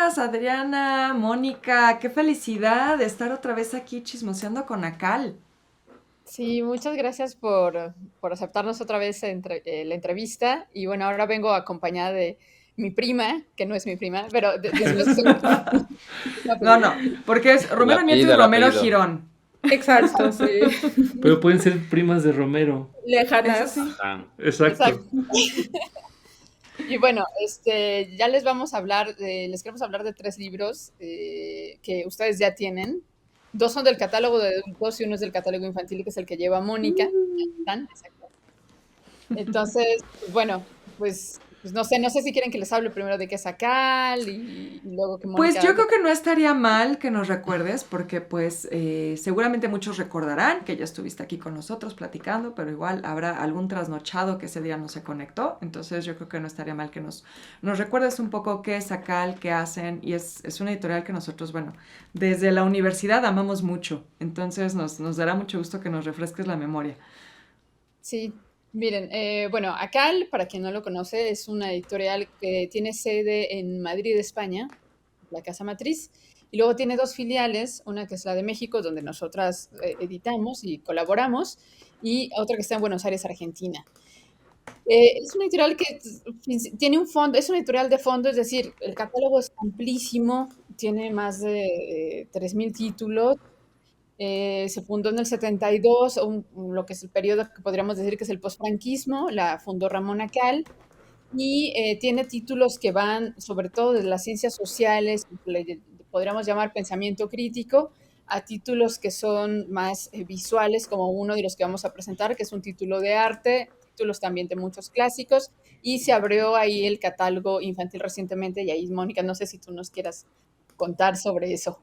estás, Adriana, Mónica? Qué felicidad de estar otra vez aquí chismoseando con Acal. Sí, muchas gracias por aceptarnos otra vez la entrevista. Y bueno, ahora vengo acompañada de mi prima, que no es mi prima, pero después la No, prima. no, porque es El Romero Nieto y apellido, el Romero apellido. Girón. Exacto, sí. Pero pueden ser primas de Romero. Eso Lejanas. sí. Ajá. Exacto. Exacto. Y bueno, ya les vamos a hablar, les queremos hablar de 3 libros que ustedes ya tienen. 2 son del catálogo de adultos y uno es del catálogo infantil, que es el que lleva Mónica. Ahí están, exacto. Entonces, pues bueno, pues no sé si quieren que les hable primero de qué es Acal y luego que Pues Mónica yo hable. creo que no estaría mal que nos recuerdes, porque pues seguramente muchos recordarán que ya estuviste aquí con nosotros platicando, pero igual habrá algún trasnochado que ese día no se conectó, entonces yo creo que no estaría mal que nos recuerdes un poco qué es Acal, qué hacen, y es una editorial que nosotros, bueno, desde la universidad amamos mucho, entonces nos dará mucho gusto que nos refresques la memoria. Sí, miren, bueno, Acal, para quien no lo conoce, es una editorial que tiene sede en Madrid, España, la casa matriz, y luego tiene 2 filiales, una que es la de México, donde nosotras editamos y colaboramos, y otra que está en Buenos Aires, Argentina. Es una editorial que tiene un fondo, es una editorial de fondo, es decir, el catálogo es amplísimo, tiene más de 3.000 títulos. Se fundó en el 72, lo que es el periodo que podríamos decir que es el posfranquismo, la fundó Ramón Acal, y tiene títulos que van sobre todo de las ciencias sociales, podríamos llamar pensamiento crítico, a títulos que son más visuales, como uno de los que vamos a presentar, que es un título de arte, títulos también de muchos clásicos, y se abrió ahí el catálogo infantil recientemente, y ahí, Mónica, no sé si tú nos quieras contar sobre eso.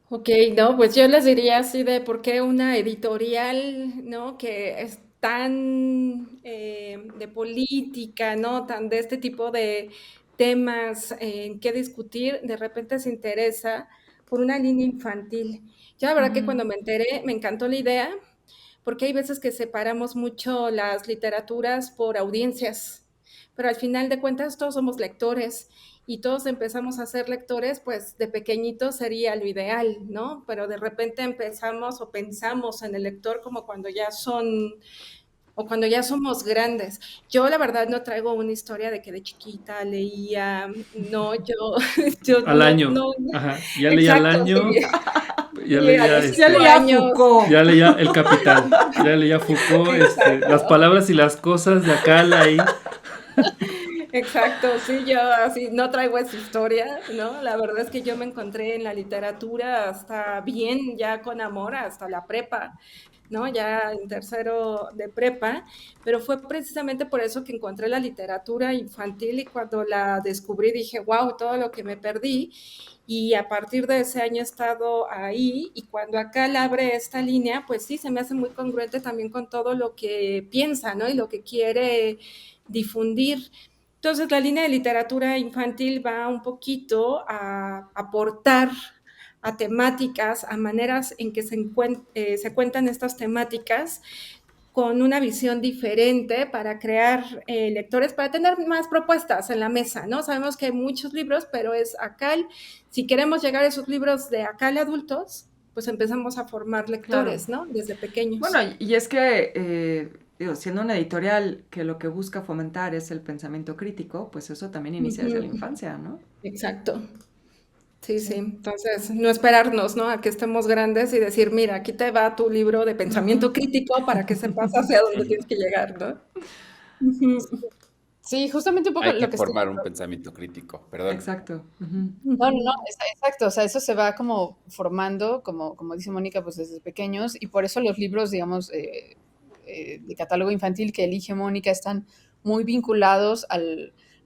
Ok, no, pues yo les diría así de por qué una editorial, ¿no? Que es tan de política, ¿no? Tan de este tipo de temas en que discutir, de repente se interesa por una línea infantil. Yo la verdad que Ujú. cuando me enteré me encantó la idea, porque hay veces que separamos mucho las literaturas por audiencias, pero al final de cuentas todos somos lectores y todos empezamos a ser lectores, pues de pequeñitos sería lo ideal, ¿no? Pero de repente empezamos o pensamos en el lector como cuando ya son o cuando ya somos grandes. Yo la verdad no traigo una historia de que de chiquita leía, no, yo Al no, año. no, Ajá. Ya leía al exacto, sí, año. Ya sí, a leía los Ya 5 leía años, Foucault. ya leía El Capital. Ya leía Foucault, las exacto. palabras y las cosas de Acal ahí. Exacto, sí, yo así no traigo esa historia, ¿no? La verdad es que yo me encontré en la literatura hasta bien, ya con amor, hasta la prepa, ¿no? Ya en tercero de prepa, pero fue precisamente por eso que encontré la literatura infantil y cuando la descubrí dije, wow, todo lo que me perdí. Y a partir de ese año he estado ahí y cuando acá le abre esta línea, pues sí, se me hace muy congruente también con todo lo que piensa, ¿no? Y lo que quiere difundir. Entonces, la línea de literatura infantil va un poquito a aportar a temáticas, a maneras en que se cuentan estas temáticas con una visión diferente para crear lectores, para tener más propuestas en la mesa, ¿no? Sabemos que hay muchos libros, pero es ACAL. Si queremos llegar a esos libros de ACAL adultos, pues empezamos a formar Claro. lectores, ¿no? Desde Bueno, pequeños. y es que, digo, siendo una editorial que lo que busca fomentar es el pensamiento crítico, pues eso también inicia desde la Uh-huh. infancia, ¿no? Exacto. Sí, sí. Sí. Entonces, no esperarnos, ¿no? A que estemos grandes y decir, mira, aquí te va tu libro de Ujú. pensamiento crítico para que sepas hacia dónde tienes que llegar, ¿no? Ujú. Sí, justamente un poco Hay que lo que estoy. formar un pensamiento crítico, perdón. Exacto. Ujú. No, no, no, Ujú. exacto, o sea, eso se va como formando, como dice Mónica, pues desde pequeños, y por eso los libros, digamos, de catálogo infantil que elige Mónica están muy vinculados a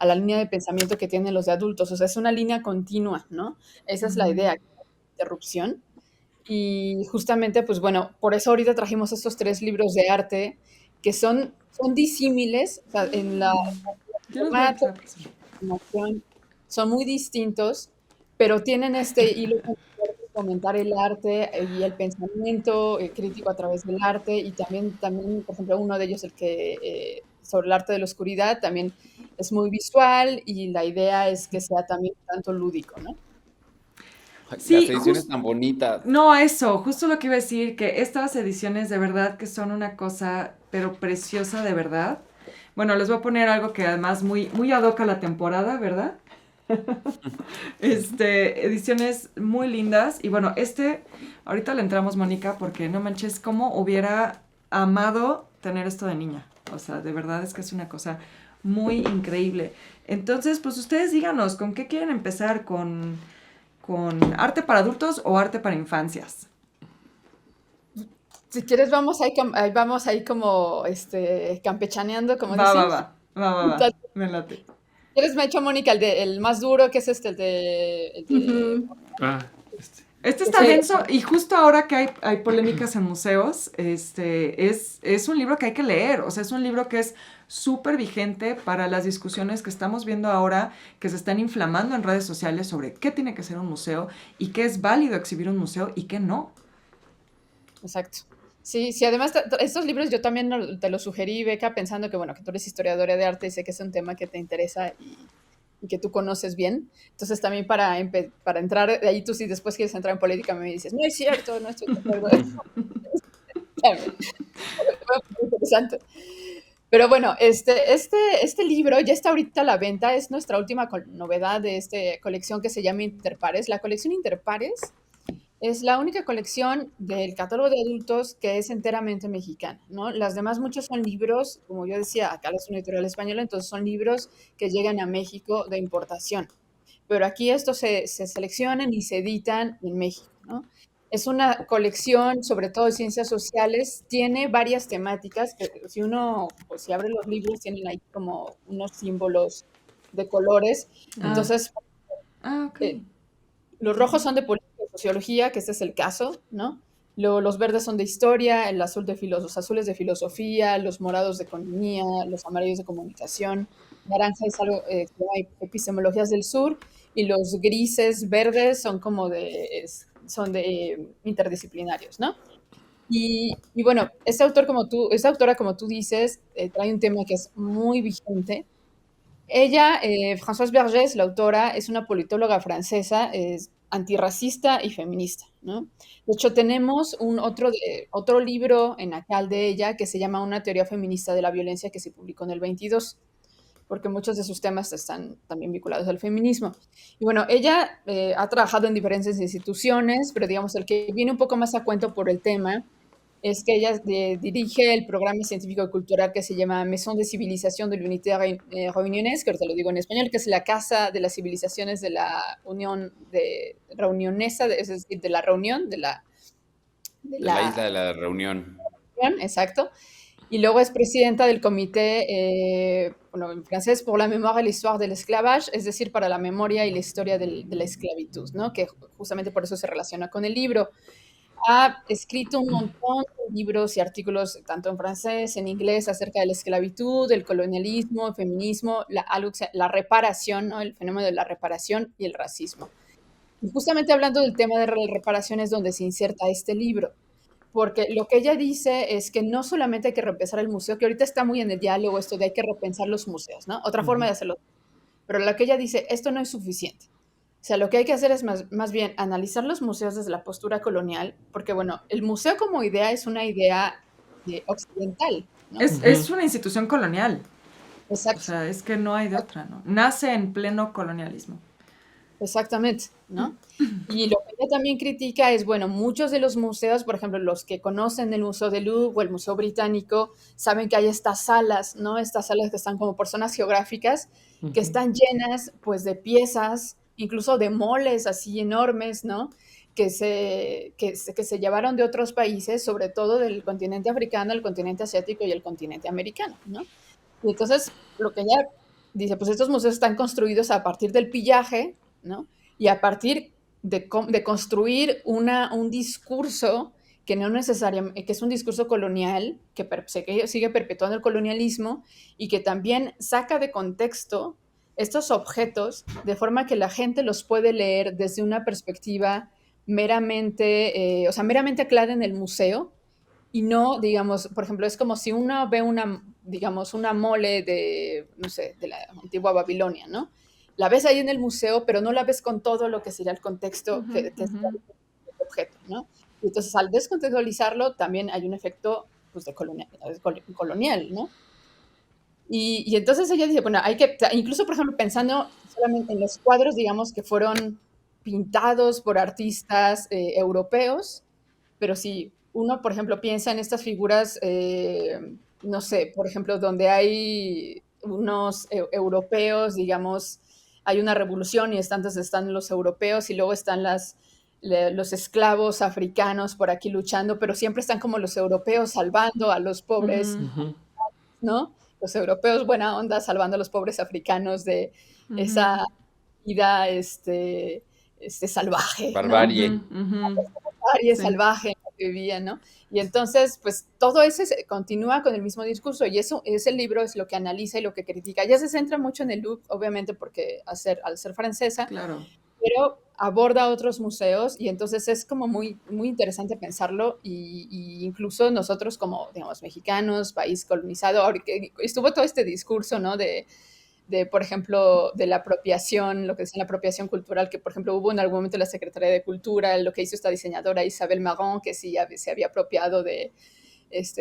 la línea de pensamiento que tienen los de adultos, o sea, es una línea continua, ¿no? Esa es la Ujú. idea, interrupción. Y justamente, pues bueno, por eso ahorita trajimos estos 3 libros de arte que son disímiles, o sea, en la Yo los voy a formato, empezar a presumir. información, son muy distintos, pero tienen este hilo conductor de fomentar el arte y el pensamiento crítico a través del arte, y también, por ejemplo, uno de ellos, el que sobre el arte de la oscuridad, también es muy visual y la idea es que sea también tanto lúdico, ¿no? Ay, las Sí, ediciones tan bonitas. no, eso, justo lo que iba a decir, que estas ediciones de verdad que son una cosa, pero preciosa de verdad. Bueno, les voy a poner algo que además muy ad hoc a la temporada, ¿verdad? Ediciones muy lindas. Y bueno, ahorita le entramos, Mónica, porque no manches, cómo hubiera amado tener esto de niña. O sea, de verdad es que es una cosa muy increíble. Entonces, pues ustedes díganos, ¿con qué quieren empezar? ¿Con arte para adultos o arte para infancias? Si quieres, vamos ahí como campechaneando, como Va, va, dicen. va, va, va, va, Entonces, me late. ¿quieres, me ha hecho Mónica, el más duro, que es el de Ujú. Ah, Este está Sí, denso y justo ahora que hay polémicas en museos, es un libro que hay que leer, o sea, es un libro que es súper vigente para las discusiones que estamos viendo ahora, que se están inflamando en redes sociales sobre qué tiene que ser un museo y qué es válido exhibir un museo y qué no. Exacto. Sí, sí, además estos libros yo también te los sugerí, Beca, pensando que, bueno, que tú eres historiadora de arte y sé que es un tema que te interesa y que tú conoces bien. Entonces también para entrar, ahí tú si después quieres entrar en política me dices, no es cierto, no estoy de acuerdo. Claro, muy interesante. Pero bueno, este libro ya está ahorita a la venta, es nuestra última novedad de esta colección que se llama Interpares. La colección Interpares es la única colección del catálogo de adultos que es enteramente mexicana, ¿no? Las demás muchos son libros, como yo decía, acá es una editorial española, entonces son libros que llegan a México de importación. Pero aquí estos se seleccionan y se editan en México, ¿no? Es una colección, sobre todo de ciencias sociales, tiene varias temáticas, que si uno, pues si abre los libros, tienen ahí como unos símbolos de colores. Ah, Entonces, ok. eh, los rojos son de política y sociología, que este es el caso, ¿no? Los verdes son de historia, los azules de filosofía, los morados de economía, los amarillos de comunicación, naranja es algo que se llama epistemologías del sur, y los grises verdes son como son de interdisciplinarios, ¿no? Y bueno, esta autora, como tú dices, trae un tema que es muy vigente. Ella, Françoise Bergès, la autora, es una politóloga francesa, es antirracista y feminista, ¿no? De hecho, tenemos otro libro en Acal de ella que se llama Una teoría feminista de la violencia, que se publicó en el 22, porque muchos de sus temas están también vinculados al feminismo. Y bueno, ella ha trabajado en diferentes instituciones, pero digamos, el que viene un poco más a cuento por el tema es que ella dirige el programa científico y cultural que se llama Maison de Civilización de l'Unité Reunionnaise, que ahorita lo digo en español, que es la Casa de las Civilizaciones de la Unión de Reunionesa, es decir, de la reunión, de De la la isla de la Reunión. Reunión, exacto. Y luego es presidenta del comité, bueno, en francés, pour la mémoire et l'histoire de l'esclavage, es decir, para la memoria y la historia de la esclavitud, ¿no? Que justamente por eso se relaciona con el libro. Ha escrito un montón de libros y artículos, tanto en francés, en inglés, acerca de la esclavitud, del colonialismo, el feminismo, la reparación, ¿no? El fenómeno de la reparación y el racismo. Y justamente hablando del tema de la reparación es donde se inserta este libro, porque lo que ella dice es que no solamente hay que repensar el museo, que ahorita está muy en el diálogo esto de hay que repensar los museos, ¿no? Otra forma de hacerlo. Pero lo que ella dice, esto no es suficiente. O sea, lo que hay que hacer es más bien analizar los museos desde la postura colonial, porque bueno, el museo como idea es una idea occidental, ¿no? Es una institución colonial, o Exacto, sea, es que no hay de otra, ¿no? Nace en pleno colonialismo. exactamente, ¿no? Y lo que ella también critica es, bueno, muchos de los museos, por ejemplo, los que conocen el Museo del Louvre o el Museo Británico, saben que hay estas salas, ¿no? Estas salas que están como por zonas geográficas, que están llenas, pues, de piezas, incluso de moles así enormes, ¿no? Que se llevaron de otros países, sobre todo del continente africano, el continente asiático y el continente americano, ¿no? Y entonces, lo que ella dice, pues estos museos están construidos a partir del pillaje, ¿no? Y a partir de construir un discurso que no necesariamente, que es un discurso colonial, que sigue perpetuando el colonialismo y que también saca de contexto estos objetos de forma que la gente los puede leer desde una perspectiva meramente clara en el museo y no, digamos, por ejemplo, es como si uno ve digamos, una mole de, no sé, de la antigua Babilonia, ¿no? La ves ahí en el museo, pero no la ves con todo lo que sería el contexto que está Ujú. el objeto, ¿no? Y entonces, al descontextualizarlo, también hay un efecto pues, colonial, ¿no? Y entonces ella dice, bueno, hay que, incluso por ejemplo, pensando solamente en los cuadros, digamos, que fueron pintados por artistas europeos, pero si uno, por ejemplo, piensa en estas figuras, no sé, por ejemplo, donde hay unos europeos, digamos, hay una revolución y están los europeos y luego están los esclavos africanos por aquí luchando, pero siempre están como los europeos salvando a los pobres, Ujú. Ujú. ¿no? Los europeos buena onda salvando a los pobres africanos de Ujú. esa vida salvaje, ¿no? Barbarie. Ujú. Ujú. Área Sí. salvaje en la que vivían, ¿no? Y entonces, pues todo ese continúa con el mismo discurso y eso, ese libro es lo que analiza y lo que critica. Ya se centra mucho en el Louvre, obviamente, porque al ser francesa, Claro. pero aborda otros museos y entonces es como muy, muy interesante pensarlo y incluso nosotros como, digamos, mexicanos, país colonizado, ahora que estuvo todo este discurso, ¿no? Por ejemplo, de la apropiación, lo que decía la apropiación cultural, que por ejemplo hubo en algún momento la Secretaría de Cultura, lo que hizo esta diseñadora Isabel Marant, que sí se había apropiado de,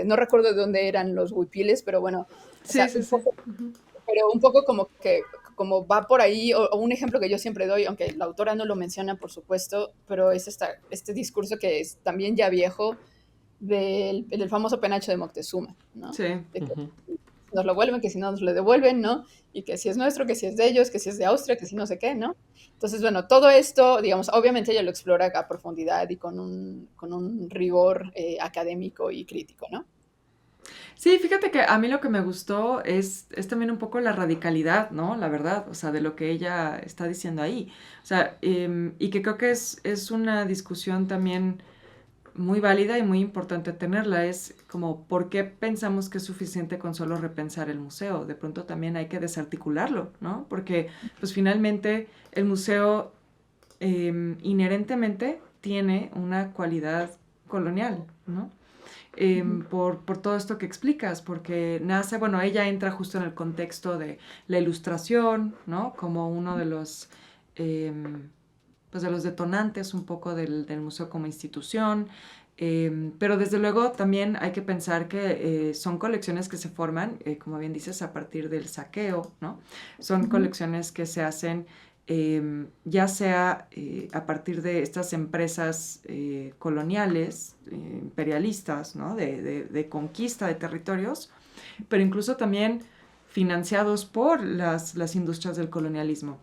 no recuerdo de dónde eran los huipiles, pero bueno, o Sí, sea, sí, sí. Ujú. pero un poco como que como va por ahí, o un ejemplo que yo siempre doy, aunque la autora no lo menciona, por supuesto, pero es este discurso que es también ya viejo del famoso penacho de Moctezuma, ¿no? Sí. De que Ujú. nos lo vuelven, que si no nos lo devuelven, ¿no? Y que si es nuestro, que si es de ellos, que si es de Austria, que si no sé qué, ¿no? Entonces, bueno, todo esto, digamos, obviamente ella lo explora a profundidad y con un rigor académico y crítico, ¿no? Sí, fíjate que a mí lo que me gustó es también un poco la radicalidad, ¿no? La verdad, o sea, de lo que ella está diciendo ahí. O sea, y que creo que es una discusión también muy válida y muy importante tenerla. Es como, ¿por qué pensamos que es suficiente con solo repensar el museo? De pronto también hay que desarticularlo, ¿no? Porque, pues finalmente, el museo inherentemente tiene una cualidad colonial, ¿no? Ujú. Por todo esto que explicas, porque nace, bueno, ella entra justo en el contexto de la ilustración, ¿no? Como uno eh, pues de los detonantes un poco del museo como institución, pero desde luego también hay que pensar que son colecciones que se forman, como bien dices, a partir del saqueo, ¿no? Son Ujú. colecciones que se hacen ya sea a partir de estas empresas coloniales, imperialistas, ¿no? De conquista de territorios, pero incluso también financiados por las industrias del colonialismo.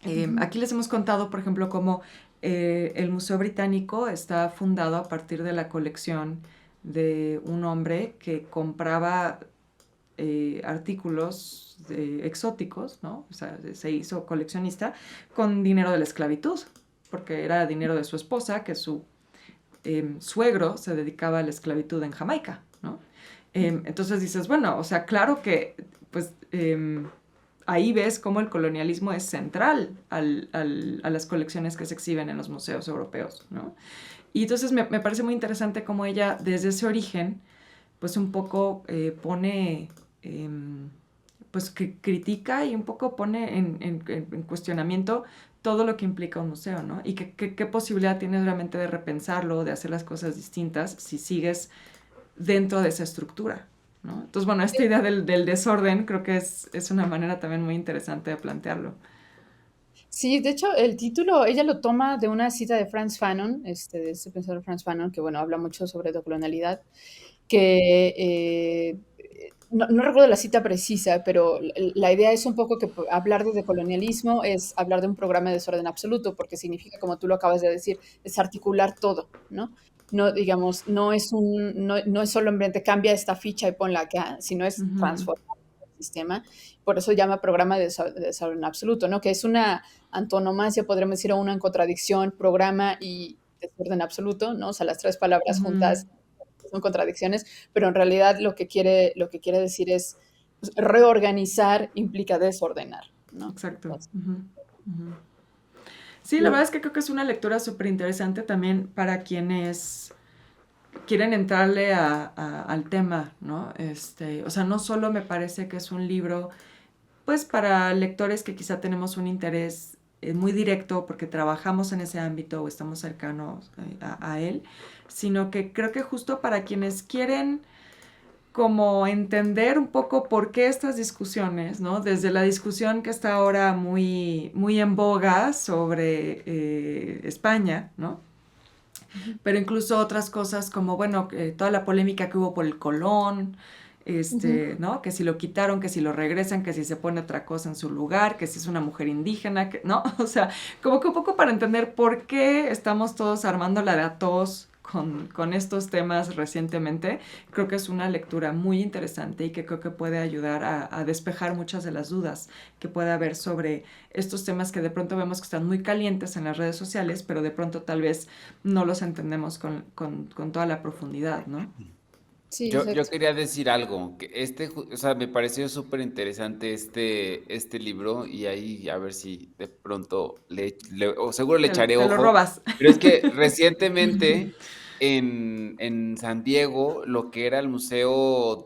Ujú. Aquí les hemos contado, por ejemplo, cómo el Museo Británico está fundado a partir de la colección de un hombre que compraba artículos exóticos, ¿no? O sea, se hizo coleccionista con dinero de la esclavitud, porque era dinero de su esposa, que su suegro se dedicaba a la esclavitud en Jamaica, ¿no? Entonces dices, bueno, o sea, claro que, pues, ahí ves cómo el colonialismo es central a las colecciones que se exhiben en los museos europeos, ¿no? Y entonces me parece muy interesante cómo ella, desde ese origen, pues un poco pone, pues que critica y un poco pone en cuestionamiento todo lo que implica un museo, ¿no? Y qué posibilidad tienes realmente de repensarlo, de hacer las cosas distintas si sigues dentro de esa estructura, ¿no? Entonces, bueno, esta idea del desorden creo que es una manera también muy interesante de plantearlo. Sí, de hecho, el título ella lo toma de una cita de Frantz Fanon, de este pensador Frantz Fanon, que bueno, habla mucho sobre decolonialidad, que no recuerdo la cita precisa, pero la idea es un poco que hablar de decolonialismo es hablar de un programa de desorden absoluto, porque significa, como tú lo acabas de decir, desarticular todo, ¿no? No, digamos, no es solamente cambia esta ficha y ponla acá, sino es Ujú. transformar el sistema. Por eso se llama programa de desorden absoluto, ¿no? Que es una antonomasia, podríamos decir, o una contradicción, programa y desorden absoluto, ¿no? O sea, las tres palabras Ujú. juntas son contradicciones, pero en realidad lo que quiere decir es pues, reorganizar implica desordenar, ¿no? Exacto. Entonces, Ujú. Ujú. Sí, la lo- verdad es que creo que es una lectura súper interesante también para quienes quieren entrarle al tema, ¿no? O sea, no solo me parece que es un libro, pues para lectores que quizá tenemos un interés muy directo porque trabajamos en ese ámbito o estamos cercanos a él, sino que creo que justo para quienes quieren como entender un poco por qué estas discusiones, ¿no? Desde la discusión que está ahora muy, muy en boga sobre España, ¿no? Pero incluso otras cosas como, bueno, toda la polémica que hubo por el Colón, ¿no? Que si lo quitaron, que si lo regresan, que si se pone otra cosa en su lugar, que si es una mujer indígena, ¿no? O sea, como que un poco para entender por qué estamos todos armando la de a todos con estos temas recientemente, creo que es una lectura muy interesante y que creo que puede ayudar a despejar muchas de las dudas que puede haber sobre estos temas que de pronto vemos que están muy calientes en las redes sociales, pero de pronto tal vez no los entendemos con toda la profundidad, ¿no? Sí, Yo exacto. quería decir algo, que o sea, me pareció súper interesante este libro y ahí a ver si de pronto o seguro le echaré Te lo ojo, robas. pero es que recientemente en San Diego, lo que era el Museum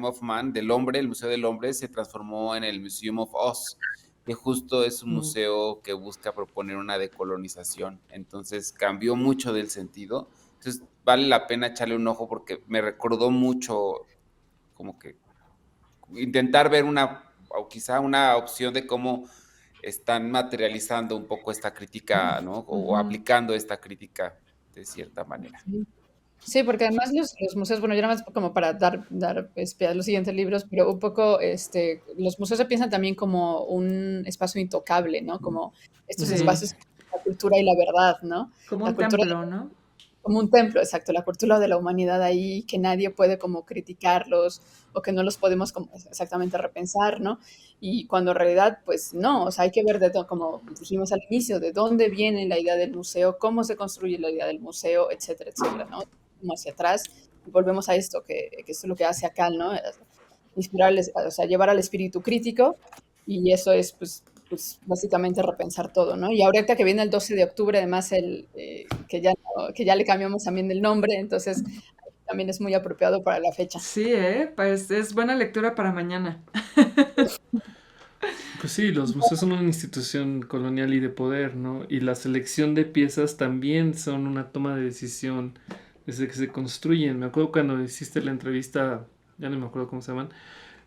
of Man, del hombre, el Museo del Hombre, se transformó en el Museum of Us, que justo es un Mm. museo que busca proponer una decolonización, entonces cambió mucho del sentido. Entonces vale la pena echarle un ojo porque me recordó mucho como que intentar ver o quizá una opción de cómo están materializando un poco esta crítica, ¿no? O Ujú. aplicando esta crítica de cierta manera. Sí. Sí, porque además los museos, bueno, yo nada más como para dar pie a los siguientes libros, pero un poco, los museos se piensan también como un espacio intocable, ¿no? Como estos Sí, espacios de la cultura y la verdad, ¿no? como La un cultura templo, ¿no? como un templo, exacto, la cultura de la humanidad ahí, que nadie puede como criticarlos o que no los podemos como exactamente repensar, ¿no? Y cuando en realidad, pues no, o sea, hay que ver como dijimos al inicio, de dónde viene la idea del museo, cómo se construye la idea del museo, etcétera, ¿no? Como hacia atrás, y volvemos a esto, que esto es lo que hace acá, ¿no? Inspirar, o sea, llevar al espíritu crítico, y eso es, pues básicamente repensar todo, ¿no? Y ahorita que viene el 12 de octubre, además, que ya le cambiamos también el nombre, entonces también es muy apropiado para la fecha. Sí, pues es buena lectura para mañana. Pues sí, los museos son una institución colonial y de poder, ¿no? Y la selección de piezas también son una toma de decisión desde que se construyen. Me acuerdo cuando hiciste la entrevista, ya no me acuerdo cómo se llaman,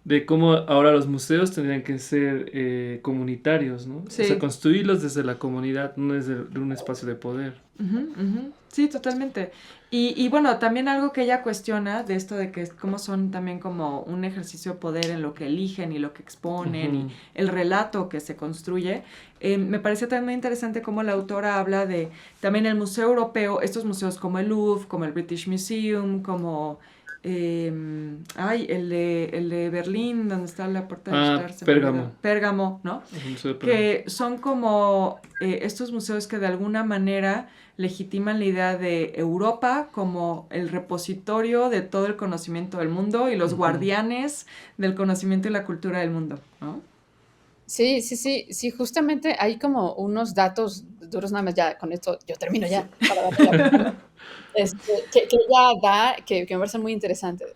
de cómo ahora los museos tendrían que ser comunitarios, ¿no? O sea, Sí. construirlos desde la comunidad, no desde un espacio de poder. Ujú, ujú. Sí, totalmente. Y bueno, también algo que ella cuestiona de esto de que cómo son también como un ejercicio de poder en lo que eligen y lo que exponen y Ujú. el relato que se construye, me parece también muy interesante cómo la autora habla de también el Museo Europeo, estos museos como el Louvre, como el British Museum, como el de Berlín, donde está la puerta del Ah, Star, se me olvidó. Pérgamo. Pérgamo, ¿no? El Museo de Pérgamo. Que son como estos museos que de alguna manera legitiman la idea de Europa como el repositorio de todo el conocimiento del mundo y los Ujú. guardianes del conocimiento y la cultura del mundo, ¿no? Sí, justamente hay como unos datos duros, nada más ya con esto yo termino Sí. ya, para darte la palabra. Que ella da, que me parece muy interesante.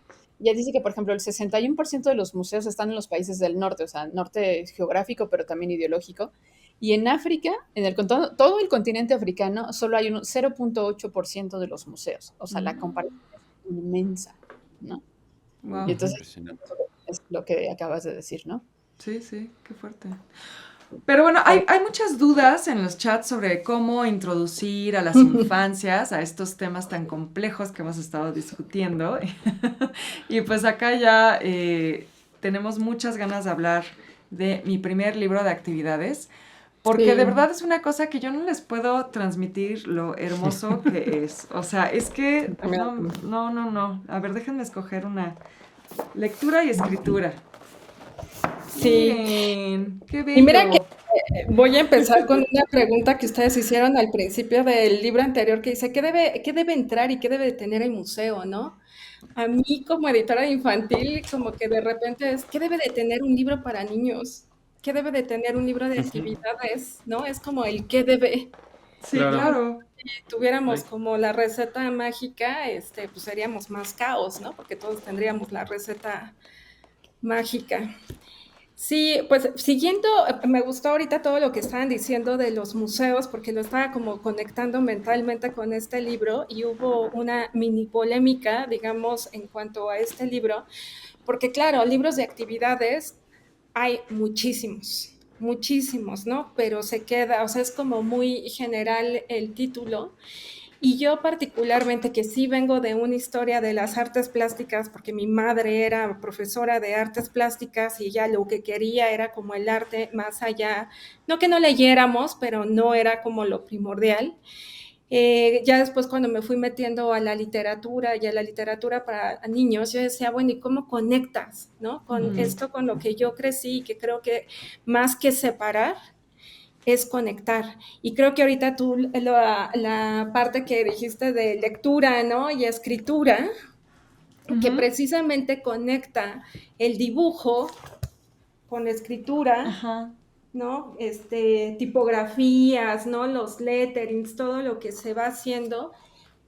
Ella dice que, por ejemplo, el 61% de los museos están en los países del norte, o sea, norte geográfico, pero también ideológico. Y en África, todo el continente africano, solo hay un 0,8% de los museos. O sea, la comparación es inmensa, ¿no? Y Wow. Ujú. entonces, Impresionante. es lo que acabas de decir, ¿no? Sí, sí, qué fuerte. Pero bueno, hay muchas dudas en los chats sobre cómo introducir a las infancias a estos temas tan complejos que hemos estado discutiendo. Y pues acá ya tenemos muchas ganas de hablar de mi primer libro de actividades, porque de Sí. verdad es una cosa que yo no les puedo transmitir lo hermoso que es. O sea, es que no. A ver, déjenme escoger una lectura y escritura. Sí. Miren, qué Y mira que bello. voy a empezar con una pregunta que ustedes hicieron al principio del libro anterior que dice, qué debe entrar y qué debe tener el museo, ¿no? A mí como editora infantil, como que de repente es, ¿qué debe de tener un libro para niños? ¿Qué debe de tener un libro de Ujú. actividades? ¿No? Es como el qué debe, Sí, Claro. ¿no? claro. tuviéramos Ay, como la receta mágica, pues seríamos más caos, ¿no? Porque todos tendríamos la receta mágica. Sí, pues siguiendo, me gustó ahorita todo lo que estaban diciendo de los museos, porque lo estaba como conectando mentalmente con este libro y hubo una mini polémica, digamos, en cuanto a este libro, porque claro, libros de actividades hay muchísimos, muchísimos, ¿no? Pero se queda, o sea, es como muy general el título. Y yo particularmente, que sí vengo de una historia de las artes plásticas, porque mi madre era profesora de artes plásticas y ella lo que quería era como el arte más allá, no que no leyéramos, pero no era como lo primordial. Ya después cuando me fui metiendo a la literatura y a la literatura para niños, yo decía, bueno, ¿y cómo conectas, no? Con Ujú. esto, con lo que yo crecí, que creo que más que separar, es conectar. Y creo que ahorita tú, la parte que dijiste de lectura, ¿no? Y escritura, que Ujú. precisamente conecta el dibujo con la escritura, Ajá. ¿no? Tipografías, ¿no? Los letterings, todo lo que se va haciendo.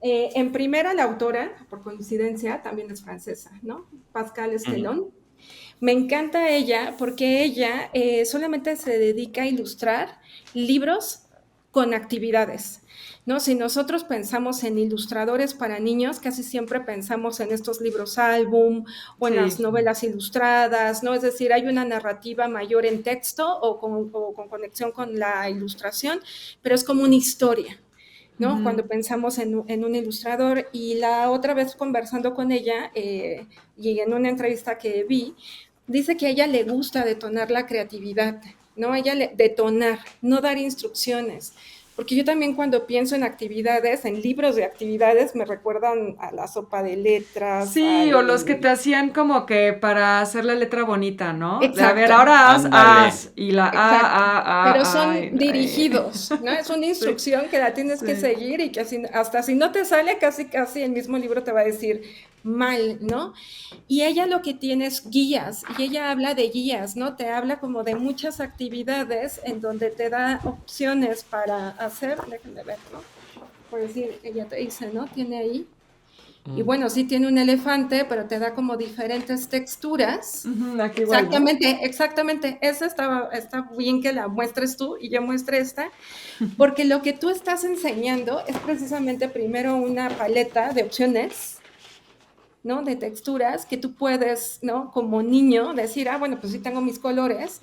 En primera, la autora, por coincidencia, también es francesa, ¿no? Pascal Ujú. Estelón. Me encanta ella porque ella solamente se dedica a ilustrar libros con actividades, ¿no? Si nosotros pensamos en ilustradores para niños, casi siempre pensamos en estos libros álbum o en las Sí. novelas ilustradas, ¿no? Es decir, hay una narrativa mayor en texto o con conexión con la ilustración, pero es como una historia, ¿no? Ujú. Cuando pensamos en un ilustrador. Y la otra vez conversando con ella y en una entrevista que vi, dice que a ella le gusta detonar la creatividad, ¿no? A ella detonar, no dar instrucciones. Porque yo también cuando pienso en actividades, en libros de actividades, me recuerdan a la sopa de letras, Sí, o los que al... te hacían como que para hacer la letra bonita, ¿no? De a ver, Exacto, ahora Ándale. y la exacto. Pero ay, son no, dirigidos, ¿no? Es una Sí, instrucción que la tienes que sí. seguir y que hasta si no te sale, casi, casi el mismo libro te va a decir mal, ¿no? Y ella lo que tiene es guías, y ella habla de guías, ¿no? Te habla como de muchas actividades en donde te da opciones para hacer, déjenme ver, ¿no? Por decir, ella te dice, ¿no? Tiene ahí. Y mm, bueno, sí tiene un elefante, pero te da como diferentes texturas. Ujú, aquí igual, ¿no? Exactamente, exactamente. Esa está bien que la muestres tú y yo muestre esta, porque lo que tú estás enseñando es precisamente primero una paleta de opciones, ¿no? De texturas que tú puedes, ¿no? Como niño decir, bueno, pues sí tengo mis colores,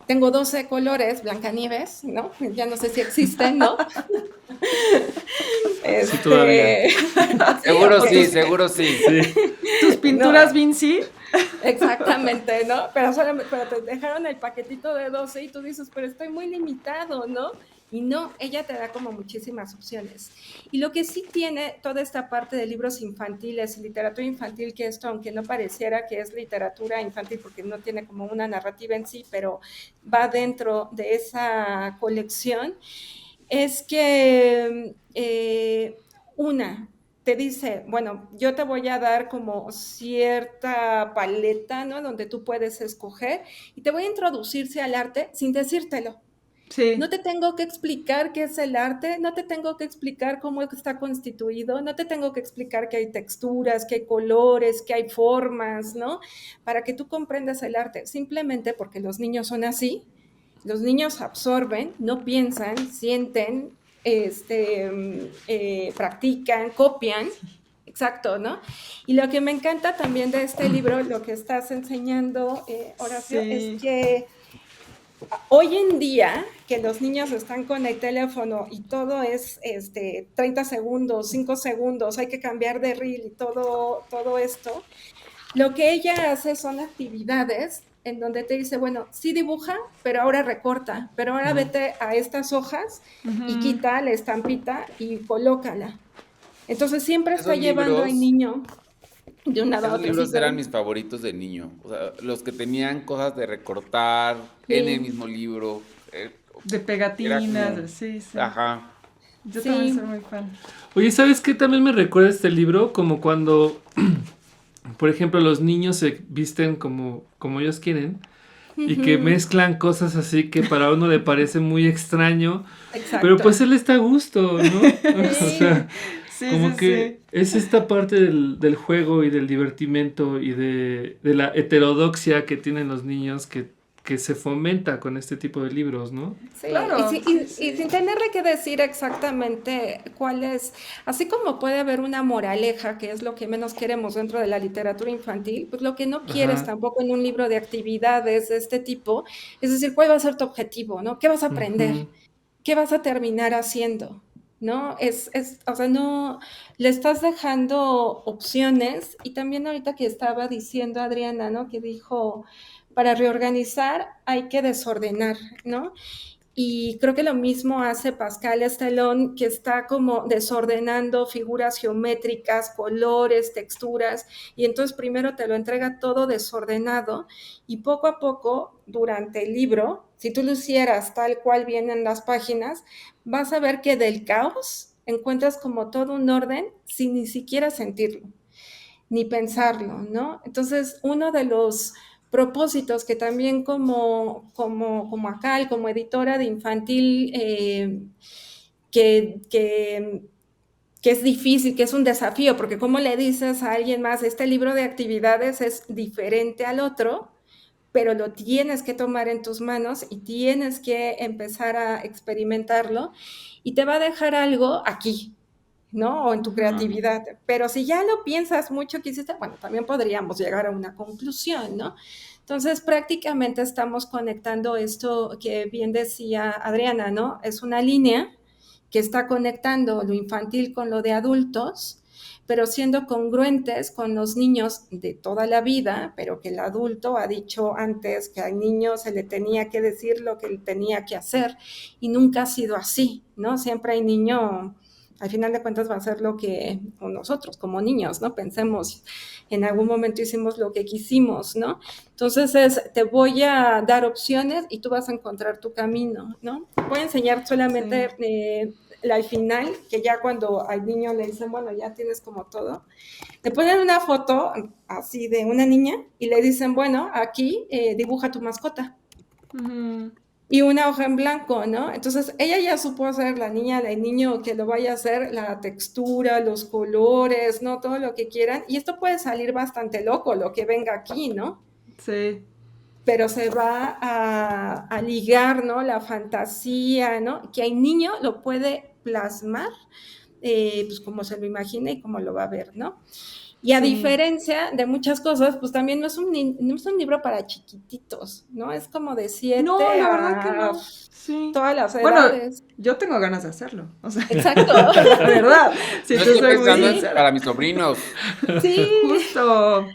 tengo 12 colores, Blancanieves, ¿no? Ya no sé si existen, ¿no? sí, todavía. Sí, o Seguro con sí, tus, seguro sí. Sí. Tus no, pinturas Vinci. exactamente, ¿no? Pero te dejaron el paquetito de 12 y tú dices, pero estoy muy limitado, ¿no? Y no, ella te da como muchísimas opciones. Y lo que sí tiene toda esta parte de libros infantiles y literatura infantil, que esto, aunque no pareciera que es literatura infantil, porque no tiene como una narrativa en sí, pero va dentro de esa colección, es que te dice, bueno, yo te voy a dar como cierta paleta, ¿no? Donde tú puedes escoger y te voy a introducirse al arte sin decírtelo. No Sí. te tengo que explicar qué es el arte, no te tengo que explicar cómo está constituido, no te tengo que explicar que hay texturas, que hay colores, que hay formas, ¿no? Para que tú comprendas el arte, simplemente porque los niños son así. Los niños absorben, no piensan, sienten, practican, copian. Exacto, ¿no? Y lo que me encanta también de este libro, lo que estás enseñando, Horacio, es Sí. que hoy en día, que los niños están con el teléfono y todo es 30 segundos, 5 segundos, hay que cambiar de reel y todo esto, lo que ella hace son actividades en donde te dice, bueno, sí dibuja, pero ahora recorta, pero ahora Mm. vete a estas hojas y Ujú. quita la estampita y colócala. Entonces siempre está Esos llevando al libros, niño de un lado a esos otro. Sí, libros eran perdón. mis favoritos de niño. O sea, los que tenían cosas de recortar en el Sí, mismo libro. De Era pegatinas, como, sí, sí. ajá. Yo también soy sí. muy fan. Oye, ¿sabes qué también me recuerda este libro? Como cuando, por ejemplo, los niños se visten como ellos quieren. y que mezclan cosas así que para uno le parece muy extraño, Exacto. pero pues él está a gusto, ¿no? O Sí. sea, Sí, como sí, que sí. es esta parte del juego y del divertimento y de la heterodoxia que tienen los niños que se fomenta con este tipo de libros, ¿no? Sí, Claro, sí, y sin sí. tenerle que decir exactamente cuál es, así como puede haber una moraleja, que es lo que menos queremos dentro de la literatura infantil, pues lo que no quieres Ajá. tampoco en un libro de actividades de este tipo, es decir, cuál va a ser tu objetivo, ¿no? ¿Qué vas a aprender? Ujú. ¿Qué vas a terminar haciendo? ¿No? O sea, no, le estás dejando opciones y también ahorita que estaba diciendo Adriana, ¿no? Que dijo, para reorganizar hay que desordenar, ¿no? Y creo que lo mismo hace Pascal Estelón, que está como desordenando figuras geométricas, colores, texturas, y entonces primero te lo entrega todo desordenado y poco a poco, durante el libro, si tú lo hicieras tal cual vienen las páginas, vas a ver que del caos encuentras como todo un orden sin ni siquiera sentirlo ni pensarlo, ¿no? Entonces, uno de los propósitos que también como ACAL, como editora de infantil, que, que, que es difícil, que es un desafío, porque como le dices a alguien más, este libro de actividades es diferente al otro, pero lo tienes que tomar en tus manos y tienes que empezar a experimentarlo y te va a dejar algo aquí, ¿no? O en tu Ujú. creatividad. Pero si ya lo piensas mucho que hiciste, bueno, también podríamos llegar a una conclusión, ¿no? Entonces, prácticamente estamos conectando esto que bien decía Adriana, ¿no? Es una línea que está conectando lo infantil con lo de adultos, pero siendo congruentes con los niños de toda la vida, pero que el adulto ha dicho antes que al niño se le tenía que decir lo que él tenía que hacer y nunca ha sido así, ¿no? Siempre hay niño, al final de cuentas va a ser lo que nosotros como niños, ¿no? Pensemos, en algún momento hicimos lo que quisimos, ¿no? Entonces te voy a dar opciones y tú vas a encontrar tu camino, ¿no? Voy a enseñar solamente Sí. al final, que ya cuando al niño le dicen, bueno, ya tienes como todo, le ponen una foto así de una niña y le dicen, bueno, aquí dibuja tu mascota. Ujú. Y una hoja en blanco, ¿no? Entonces ella ya supo hacer, la niña, el niño que lo vaya a hacer, la textura, los colores, ¿no? Todo lo que quieran. Y esto puede salir bastante loco, lo que venga aquí, ¿no? Sí. Pero se va a ligar, ¿no? La fantasía, ¿no? Que el niño lo puede plasmar, pues como se lo imagina y como lo va a ver, ¿no? Y a Sí. diferencia de muchas cosas, pues también no es un libro para chiquititos, ¿no? Es como de No, 7 la verdad que a no. Sí. todas las Bueno, edades. yo tengo ganas de hacerlo. O sea, Exacto. la verdad, si Yo te estoy soy muy pensando Sí, sincera. para mis sobrinos. sí. Justo.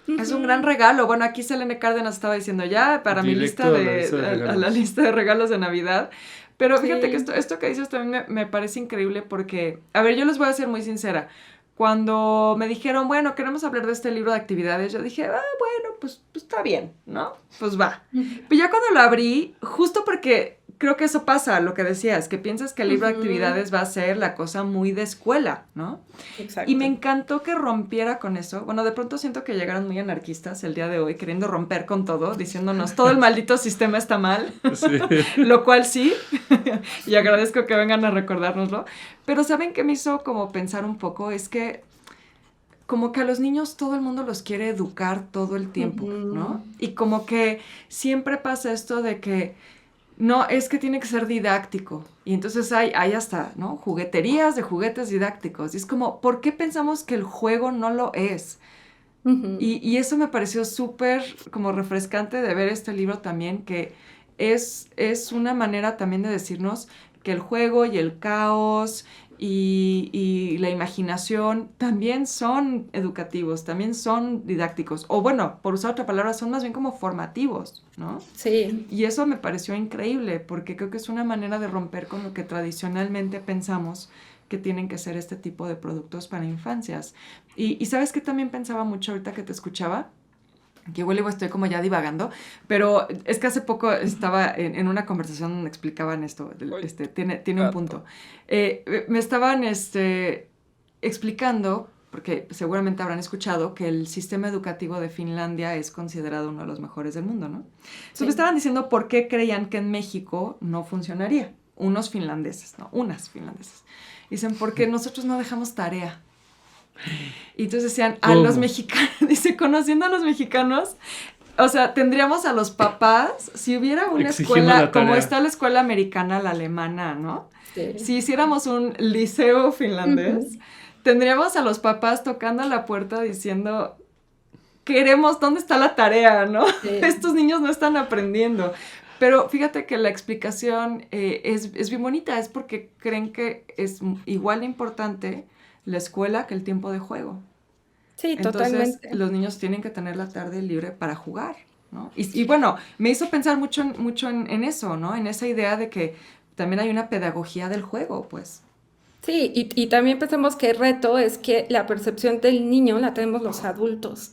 Es un gran Ujú. regalo. Bueno, aquí Selene Cárdenas estaba diciendo ya para mi lista Directo a la lista de a la regalos. lista de regalos de Navidad. Pero fíjate que Sí. esto que dices también me parece increíble porque, a ver, yo les voy a ser muy sincera. Cuando me dijeron, bueno, queremos hablar de este libro de actividades, yo dije, bueno, pues está bien, ¿no? Pues va. Pero ya cuando lo abrí, justo porque creo que eso pasa, lo que decías, que piensas que el libro de Ujú. actividades va a ser la cosa muy de escuela, ¿no? Y me Exacto. encantó que rompiera con eso. Bueno, de pronto siento que llegaron muy anarquistas el día de hoy, queriendo romper con todo, diciéndonos todo el maldito sistema está mal, Sí. lo cual sí, y agradezco que vengan a recordárnoslo. Pero ¿saben qué me hizo como pensar un poco? Es que como que a los niños todo el mundo los quiere educar todo el tiempo, Ujú. ¿no? Y como que siempre pasa esto de que no, es que tiene que ser didáctico. Y entonces hay hasta, ¿no? Jugueterías de juguetes didácticos. Y es como, ¿por qué pensamos que el juego no lo es? Ujú. Y eso me pareció súper como refrescante de ver este libro también, que es una manera también de decirnos que el juego y el caos y la imaginación también son educativos, también son didácticos. O bueno, por usar otra palabra, son más bien como formativos, ¿no? Sí. Y eso me pareció increíble porque creo que es una manera de romper con lo que tradicionalmente pensamos que tienen que ser este tipo de productos para infancias. Y sabes que también pensaba mucho ahorita que te escuchaba, que igual estoy como ya divagando, pero es que hace poco estaba en una conversación donde explicaban esto, tiene un punto. Me estaban explicando porque seguramente habrán escuchado que el sistema educativo de Finlandia es considerado uno de los mejores del mundo, ¿no? Entonces me estaban diciendo por qué creían que en México no funcionaría. Unos finlandeses, no, unas finlandesas. Dicen, porque nosotros no dejamos tarea. Y entonces decían, a los mexicanos, dice, conociendo a los mexicanos, o sea, tendríamos a los papás, si hubiera una escuela, como está la escuela americana, la alemana, ¿no? Sí. Si hiciéramos un liceo finlandés, tendríamos a los papás tocando a la puerta diciendo, queremos, ¿dónde está la tarea, no? Sí. Estos niños no están aprendiendo. Pero fíjate que la explicación es bien bonita, es porque creen que es igual de importante la escuela que el tiempo de juego. Sí, entonces, totalmente. Los niños tienen que tener la tarde libre para jugar, ¿no? Y bueno, me hizo pensar mucho en eso, ¿no? En esa idea de que también hay una pedagogía del juego, pues. Sí, y también pensamos que el reto es que la percepción del niño la tenemos los adultos.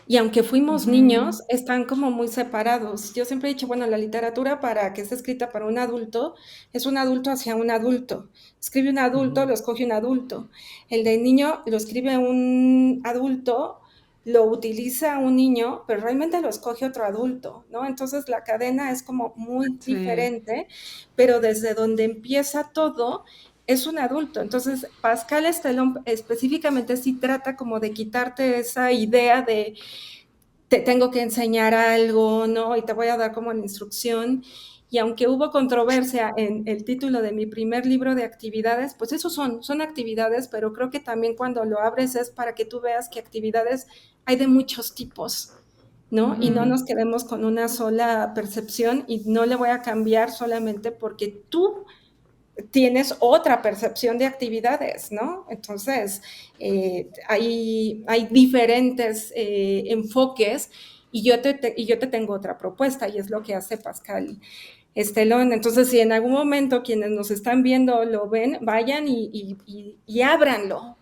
Y aunque fuimos niños, están como muy separados. Yo siempre he dicho, bueno, la literatura para que esté escrita para un adulto, es un adulto hacia un adulto. Escribe un adulto, lo escoge un adulto. El del niño lo escribe un adulto, lo utiliza un niño, pero realmente lo escoge otro adulto, ¿no? Entonces la cadena es como muy diferente, pero desde donde empieza todo es un adulto. Entonces Pascal Estelón específicamente sí trata como de quitarte esa idea de te tengo que enseñar algo, ¿no? Y te voy a dar como una instrucción. Y aunque hubo controversia en el título de mi primer libro de actividades, pues eso son actividades, pero creo que también cuando lo abres es para que tú veas que actividades hay de muchos tipos, ¿no? Y no nos quedemos con una sola percepción y no le voy a cambiar solamente porque tú tienes otra percepción de actividades, ¿no? Entonces, hay diferentes enfoques y yo te tengo otra propuesta y es lo que hace Pascal Estelón. Entonces, si en algún momento quienes nos están viendo lo ven, vayan y ábranlo,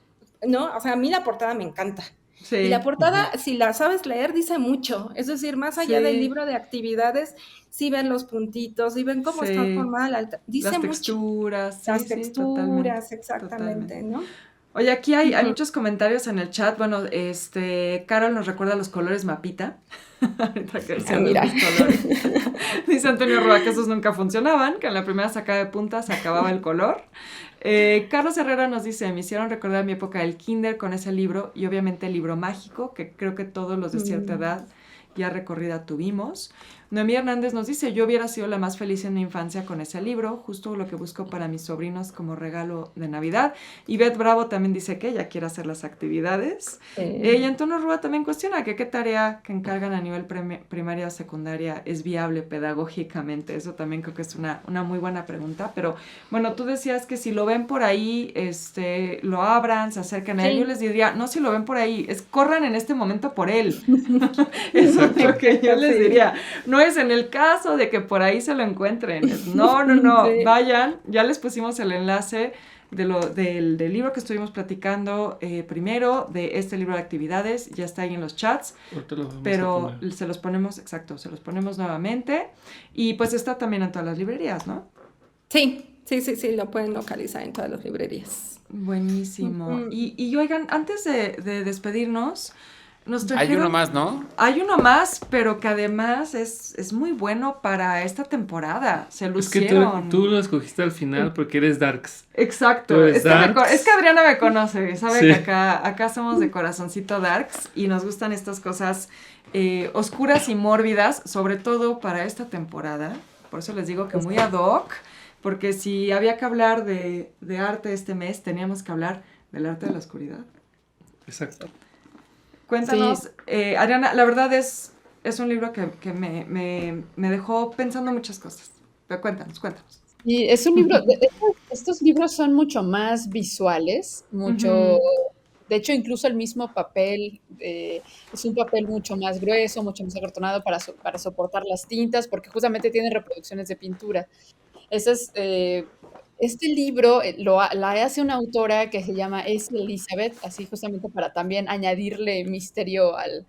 ¿no? O sea, a mí la portada me encanta. Sí. Y la portada, si la sabes leer, dice mucho. Es decir, más allá del libro de actividades, sí ven los puntitos, sí ven cómo está formada la alta. Dice las mucho. Texturas. Las texturas, exactamente, totalmente. ¿No? Oye, aquí hay muchos comentarios en el chat. Bueno, Carol nos recuerda los colores mapita. Ahorita que decían los colores. Dice Antonio Roa que esos nunca funcionaban, que en la primera sacada de punta se acababa el color. Carlos Herrera nos dice, me hicieron recordar mi época del kinder con ese libro y obviamente el libro mágico, que creo que todos los de cierta edad ya recorrida tuvimos. Noemí Hernández nos dice, yo hubiera sido la más feliz en mi infancia con ese libro, justo lo que busco para mis sobrinos como regalo de Navidad. Y Beth Bravo también dice que ella quiere hacer las actividades. Y Antonio Rúa también cuestiona que qué tarea que encargan a nivel primaria o secundaria es viable pedagógicamente. Eso también creo que es una muy buena pregunta. Pero bueno, tú decías que si lo ven por ahí, lo abran, se acercan a él. Yo les diría, no si lo ven por ahí, corran en este momento por él. Eso es lo que yo les diría. No es en el caso de que por ahí se lo encuentren. No, vayan. Ya les pusimos el enlace del libro que estuvimos platicando primero, de este libro de actividades. Ya está ahí en los chats. Pero se los ponemos nuevamente. Y pues está también en todas las librerías, ¿no? Sí, lo pueden localizar en todas las librerías. Buenísimo. Y oigan, antes de despedirnos... Hay uno más, ¿no? Hay uno más, pero que además es muy bueno para esta temporada. Se lucieron. Es que tú lo escogiste al final porque eres darks. Exacto. Es que Adriana me conoce, sabe que acá somos de corazoncito darks y nos gustan estas cosas oscuras y mórbidas, sobre todo para esta temporada. Por eso les digo que muy ad hoc, porque si había que hablar de arte este mes, teníamos que hablar del arte de la oscuridad. Exacto. Cuéntanos, Adriana, la verdad es un libro que me dejó pensando muchas cosas. Pero cuéntanos. Y es un libro, estos libros son mucho más visuales, de hecho incluso el mismo papel es un papel mucho más grueso, mucho más acartonado para soportar las tintas, porque justamente tiene reproducciones de pintura. Este libro la hace una autora que se llama S. Elizabeth, así justamente para también añadirle misterio al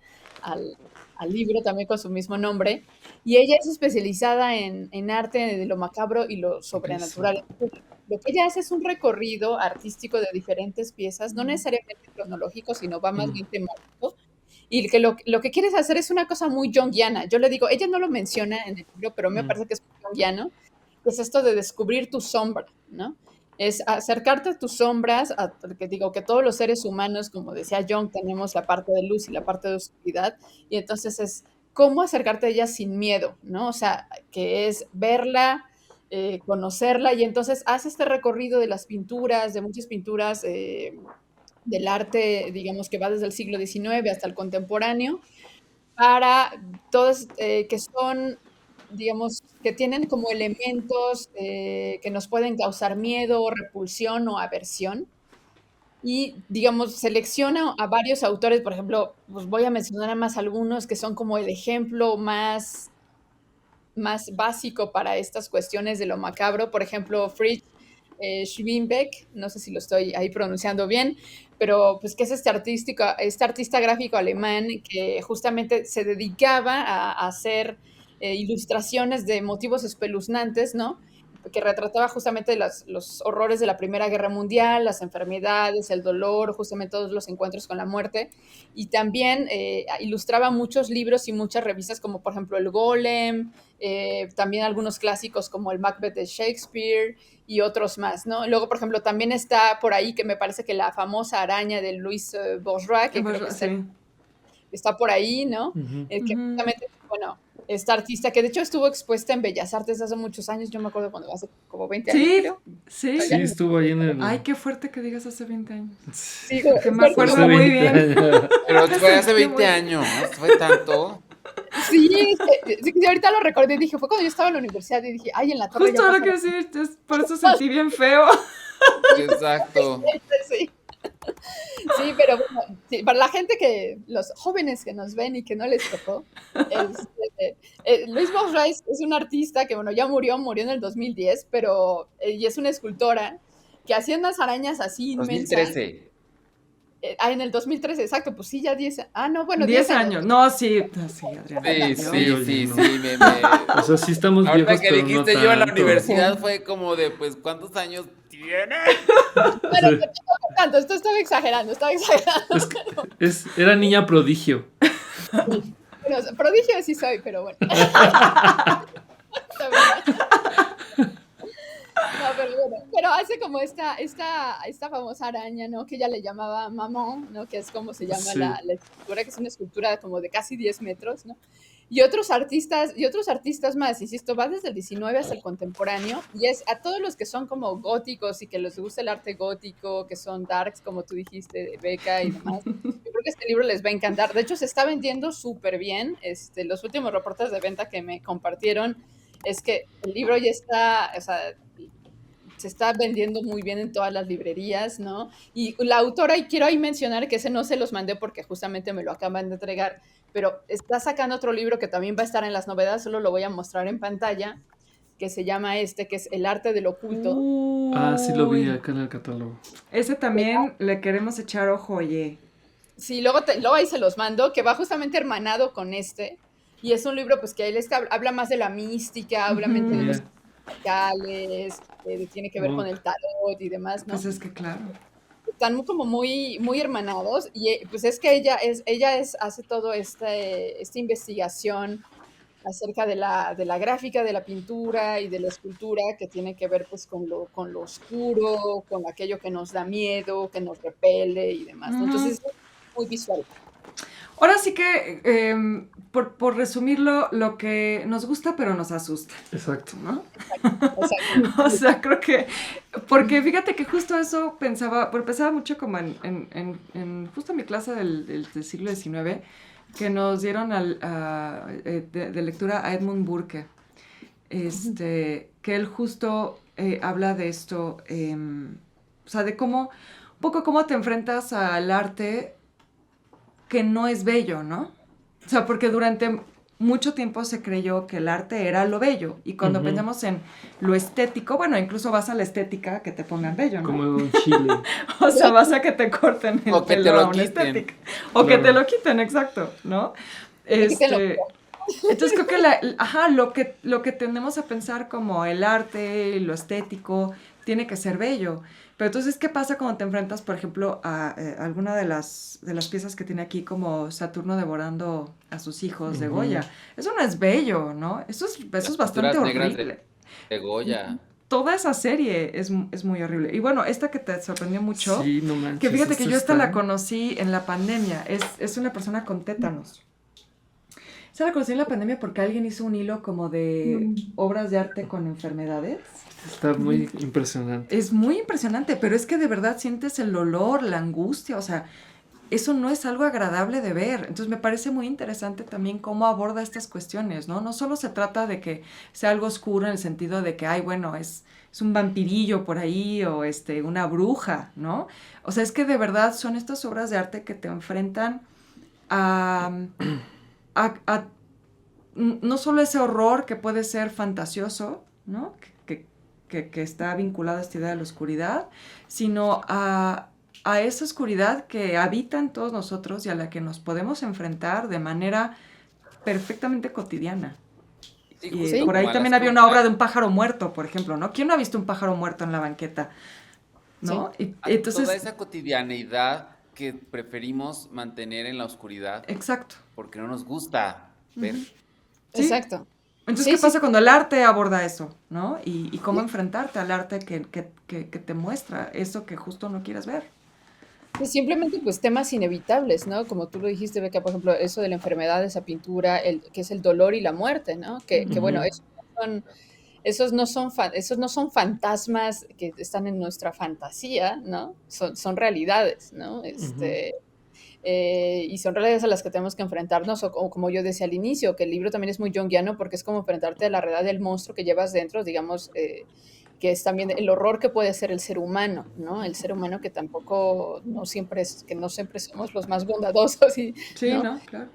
libro, también con su mismo nombre. y ella es especializada en arte de lo macabro y lo sobrenatural. Lo que ella hace es un recorrido artístico de diferentes piezas, no necesariamente cronológico, sino va más bien temático. Y que lo que quieres hacer es una cosa muy junguiana. Yo le digo, ella no lo menciona en el libro, pero me parece que es muy junguiano, que es esto de descubrir tu sombra, ¿no? Es acercarte a tus sombras, que digo que todos los seres humanos, como decía Jung, tenemos la parte de luz y la parte de oscuridad, y entonces es cómo acercarte a ella sin miedo, ¿no? O sea, que es verla, conocerla, y entonces hace este recorrido de las pinturas, de muchas pinturas del arte, digamos, que va desde el siglo XIX hasta el contemporáneo, para todas que son, digamos, que tienen como elementos que nos pueden causar miedo, repulsión o aversión. Y, digamos, selecciona a varios autores, por ejemplo, pues voy a mencionar a más algunos que son como el ejemplo más básico para estas cuestiones de lo macabro. Por ejemplo, Fritz Schwimbeck, no sé si lo estoy ahí pronunciando bien, pero pues que es este artista gráfico alemán que justamente se dedicaba a hacer ilustraciones de motivos espeluznantes, ¿no? Que retrataba justamente los horrores de la Primera Guerra Mundial, las enfermedades, el dolor, justamente todos los encuentros con la muerte. Y también ilustraba muchos libros y muchas revistas, como por ejemplo El Golem, también algunos clásicos como el Macbeth de Shakespeare y otros más, ¿no? Luego, por ejemplo, también está por ahí que me parece que la famosa araña de Louis Bourgeois, que creo que está por ahí, ¿no? Que justamente, bueno, esta artista que de hecho estuvo expuesta en Bellas Artes hace muchos años, yo me acuerdo cuando hace como 20 años, creo. Sí, estuvo ahí en el... Ay, qué fuerte que digas hace 20 años. Sí, que me acuerdo muy bien. Pero fue hace 20 años, ¿fue tanto? Sí, ahorita lo recordé y dije, fue cuando yo estaba en la universidad y dije, ay, en la torre. Justo ahora que decir, por eso sentí bien feo. Exacto. Sí, pero bueno, sí, para la gente los jóvenes que nos ven y que no les tocó, Louis Bourgeois es un artista que, bueno, ya murió en el 2010, pero, y es una escultora que hacía unas arañas así inmensas. 2013. En el 2013, exacto, pues sí, ya 10. Ah, no, bueno, 10 años. No, sí, Adriana. Sí. O sea, sí estamos viejos, ahorita que pero dijiste no yo en la tanto. universidad fue como de, pues, ¿cuántos años tiene? Bueno, tanto, esto estaba exagerando. Era niña prodigio. Bueno, prodigio sí soy, pero bueno. No, pero hace como esta famosa araña, ¿no? Que ella le llamaba Maman, ¿no? Que es como se llama la escultura, que es una escultura como de casi 10 metros, ¿no? Y otros artistas más, insisto, va desde el 19 hasta el contemporáneo, y es a todos los que son como góticos y que les gusta el arte gótico, que son darks, como tú dijiste, de Beca y demás. Yo creo que este libro les va a encantar. De hecho, se está vendiendo súper bien. Los últimos reportes de venta que me compartieron es que el libro ya está, o sea, se está vendiendo muy bien en todas las librerías, ¿no? Y la autora, y quiero ahí mencionar que ese no se los mandé porque justamente me lo acaban de entregar, pero está sacando otro libro que también va a estar en las novedades, solo lo voy a mostrar en pantalla, que se llama que es El arte del oculto. Sí lo vi acá en el catálogo. Ese también le queremos echar ojo, oye. Sí, luego ahí se los mando, que va justamente hermanado con y es un libro pues que él habla más de la mística, obviamente de los musicales, tiene que ver con el tarot y demás, ¿no? Pues es que claro. Están como muy, muy hermanados, y pues es que ella hace todo esta investigación acerca de la gráfica, de la pintura y de la escultura, que tiene que ver pues con lo oscuro, con aquello que nos da miedo, que nos repele y demás, ¿no? Entonces es muy visual. Ahora sí que, por resumirlo, lo que nos gusta pero nos asusta. Exacto. ¿No? Exacto. O sea, creo que, porque fíjate que justo eso pensaba mucho como en justo mi clase del siglo XIX, que nos dieron de lectura a Edmund Burke, que él justo habla de esto, o sea, de cómo, un poco cómo te enfrentas al arte que no es bello, ¿no? O sea, porque durante mucho tiempo se creyó que el arte era lo bello, y cuando pensamos en lo estético, bueno, incluso vas a la estética que te pongan bello, ¿no? Como en Chile. O sea, vas a que te corten el o que pelo te lo a una quiten. estética. O que te lo quiten, exacto, ¿no? Entonces creo que lo que tendemos a pensar como el arte, lo estético, tiene que ser bello. Pero entonces, ¿qué pasa cuando te enfrentas, por ejemplo, a alguna de las piezas que tiene aquí, como Saturno devorando a sus hijos de Goya? Eso no es bello, ¿no? Eso es Las bastante pinturas negras horrible. de Goya. Toda esa serie es muy horrible. Y bueno, esta que te sorprendió mucho, Sí, no que manches, fíjate que yo esta la está... conocí en la pandemia, es una persona con tétanos. Esta la conocí en la pandemia porque alguien hizo un hilo como de obras de arte con enfermedades. Está muy impresionante. Es muy impresionante, pero es que de verdad sientes el dolor, la angustia, o sea, eso no es algo agradable de ver. Entonces me parece muy interesante también cómo aborda estas cuestiones, ¿no? No solo se trata de que sea algo oscuro en el sentido de que, ay, bueno, es un vampirillo por ahí o una bruja, ¿no? O sea, es que de verdad son estas obras de arte que te enfrentan a, a no solo ese horror que puede ser fantasioso, ¿no? Que está vinculado a esta idea de la oscuridad, sino a esa oscuridad que habita en todos nosotros y a la que nos podemos enfrentar de manera perfectamente cotidiana. Sí, Y justo por ahí como a también las había una obra de cosas, un pájaro muerto, por ejemplo, ¿no? ¿Quién no ha visto un pájaro muerto en la banqueta? Sí, ¿No? Y a toda entonces, esa cotidianeidad que preferimos mantener en la oscuridad exacto. porque no nos gusta ver. Ujú. Sí. exacto. Entonces, Sí, ¿qué sí, pasa cuando el arte aborda eso, ¿no? Y cómo sí. enfrentarte al arte que te muestra eso que justo no quieres ver. Pues simplemente pues temas inevitables, ¿no? Como tú lo dijiste, Beca, por ejemplo, eso de la enfermedad, esa pintura, que es el dolor y la muerte, ¿no? Que bueno, Ujú. esos no son fantasmas que están en nuestra fantasía, ¿no? Son realidades, ¿no? Y son realidades a las que tenemos que enfrentarnos, o como yo decía al inicio, que el libro también es muy junguiano porque es como enfrentarte a la realidad del monstruo que llevas dentro, digamos, que es también el horror que puede ser el ser humano, ¿no? El ser humano que tampoco, que no siempre somos los más bondadosos, Sí, ¿no? ¿no? Claro.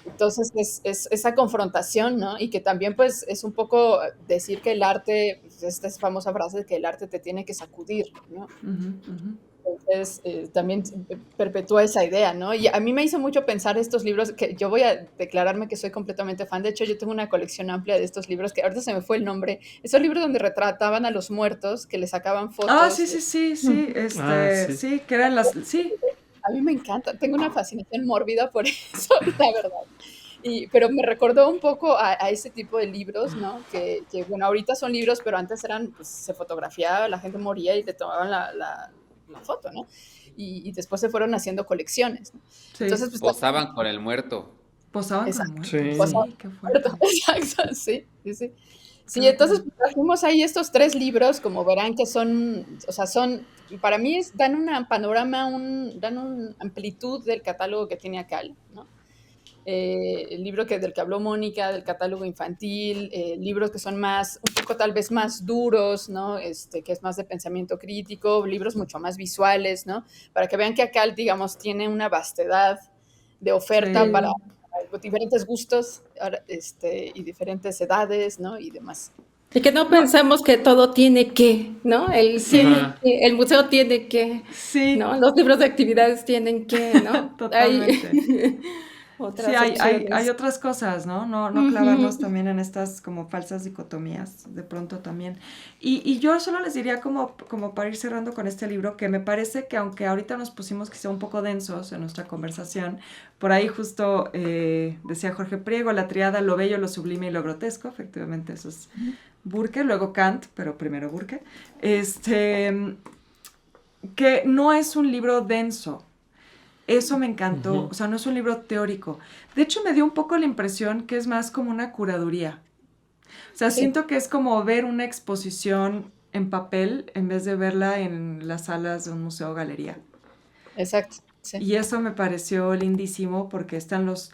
Entonces es esa confrontación, ¿no? Y que también pues es un poco decir que el arte, pues, esta famosa frase de que el arte te tiene que sacudir, ¿no? Ujú, ujú. Entonces, también perpetúa esa idea, ¿no? Y a mí me hizo mucho pensar estos libros, que yo voy a declararme que soy completamente fan. De hecho, yo tengo una colección amplia de estos libros, que ahorita se me fue el nombre. Esos libros donde retrataban a los muertos, que les sacaban Ah, sí, fotos. sí, sí, sí, Ah, sí. sí, que eran las, sí, A mí me encanta, tengo una fascinación mórbida por eso, la verdad. Pero me recordó un poco a ese tipo de libros, ¿no? Bueno, ahorita son libros, pero antes eran, pues se fotografiaba, la gente moría y le tomaban la foto, ¿no? Y después se fueron haciendo colecciones, ¿no? sí, Entonces, pues Posaban con el muerto. posaban con el exacto, muerto, pues, Sí. sí, qué fuerte, exacto, sí, sí, sí. qué Sí, entonces locura. pues, trajimos ahí estos 3 libros, como verán que son, o sea, para mí dan una panorama, dan una amplitud del catálogo que tiene Acal, ¿no? El libro del que habló Mónica, del catálogo infantil, libros que son un poco tal vez más duros, ¿no? Que es más de pensamiento crítico, libros mucho más visuales, ¿no? Para que vean que Acal, digamos, tiene una vastedad de oferta para Sí, diferentes gustos, y diferentes edades, ¿no? Y demás. Y que no no, pensemos que todo tiene que, ¿no? sí, El museo tiene que, sí, ¿no? Los libros de actividades tienen que, ¿no? totalmente. Hay Sí, otras hay opciones. otras cosas, ¿no? No clavarnos Ujú. también en estas como falsas dicotomías, de pronto también. Y yo solo les diría como para ir cerrando con este libro, que me parece que aunque ahorita nos pusimos quizá un poco densos en nuestra conversación, por ahí justo decía Jorge Priego, la triada, lo bello, lo sublime y lo grotesco, efectivamente eso es Burke, luego Kant, pero primero Burke, que no es un libro denso. Eso me encantó, o sea, no es un libro teórico. De hecho, me dio un poco la impresión que es más como una curaduría. O sea, Sí, siento que es como ver una exposición en papel en vez de verla en las salas de un museo o galería. exacto, sí. Y eso me pareció lindísimo porque están los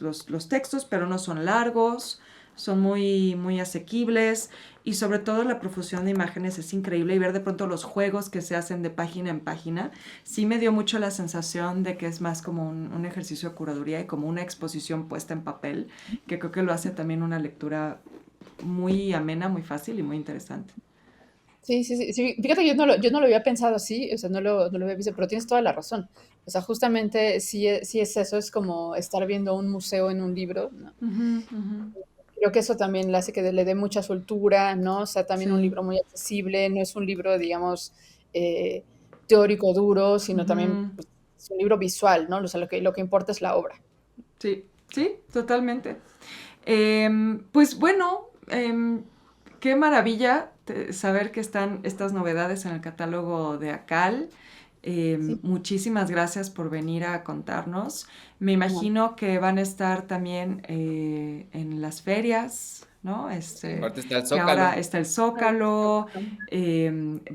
textos, pero no son largos, son muy, muy asequibles y sobre todo la profusión de imágenes es increíble y ver de pronto los juegos que se hacen de página en página, sí me dio mucho la sensación de que es más como un ejercicio de curaduría y como una exposición puesta en papel, que creo que lo hace también una lectura muy amena, muy fácil y muy interesante. Sí, sí, sí, sí. Fíjate que yo no lo había pensado así, o sea, no lo había visto, pero tienes toda la razón. O sea, justamente sí es eso, es como estar viendo un museo en un libro, ¿no? Ujú, ujú. Creo que eso también le hace que le dé mucha soltura, ¿no? O sea, también un Sí. libro muy accesible, no es un libro, digamos, eh, teórico duro, sino también Ujú. pues, es un libro visual, ¿no? O sea, lo que importa es la obra. Sí, sí, totalmente. Pues bueno, qué maravilla saber que están estas novedades en el catálogo de ACAL. Sí, Muchísimas gracias por venir a contarnos. Me no, imagino que van a estar también en las ferias, ¿no? Sí, aparte está el Que ahora Zócalo, está el Zócalo,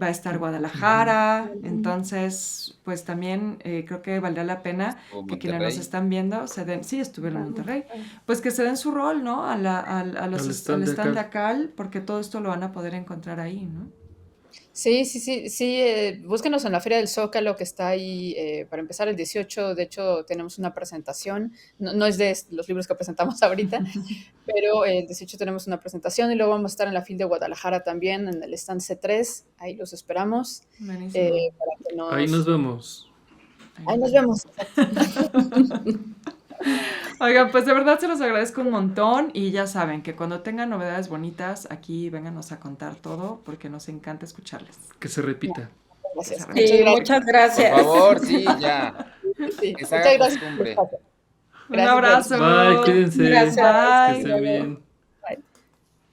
va a estar Ujú. Guadalajara, entonces pues también creo que valdrá la pena o que quienes nos Monterrey. están viendo se den, sí, estuvieron en ajá, Monterrey, ajá. pues que se den su rol, ¿no? Al Al stand de stand de acá. ACAL, porque todo esto lo van a poder encontrar ahí, ¿no? Sí, sí, sí, sí, búsquenos en la Feria del Zócalo que está ahí, para empezar el 18, de hecho tenemos una presentación, no es de los libros que presentamos ahorita, pero el 18 tenemos una presentación y luego vamos a estar en la FIL de Guadalajara también, en el stand C3, ahí los esperamos, Buenísimo. para que Ahí nos vemos. Ahí ahí nos nos vemos. vemos, exacto. Oigan, pues de verdad se los agradezco un montón y ya saben que cuando tengan novedades bonitas, aquí vénganos a contar todo porque nos encanta escucharles. Que se No, repita. Que se gracias, muchas Sí, repita, gracias. muchas exacto. Por gracias. favor, sí, ya. Sí, sí, Que se muchas haga gracias por el costumbre. espacio. Un Gracias, gracias. Bye, abrazo. cuídense. Gracias. Que Bye. estén bien.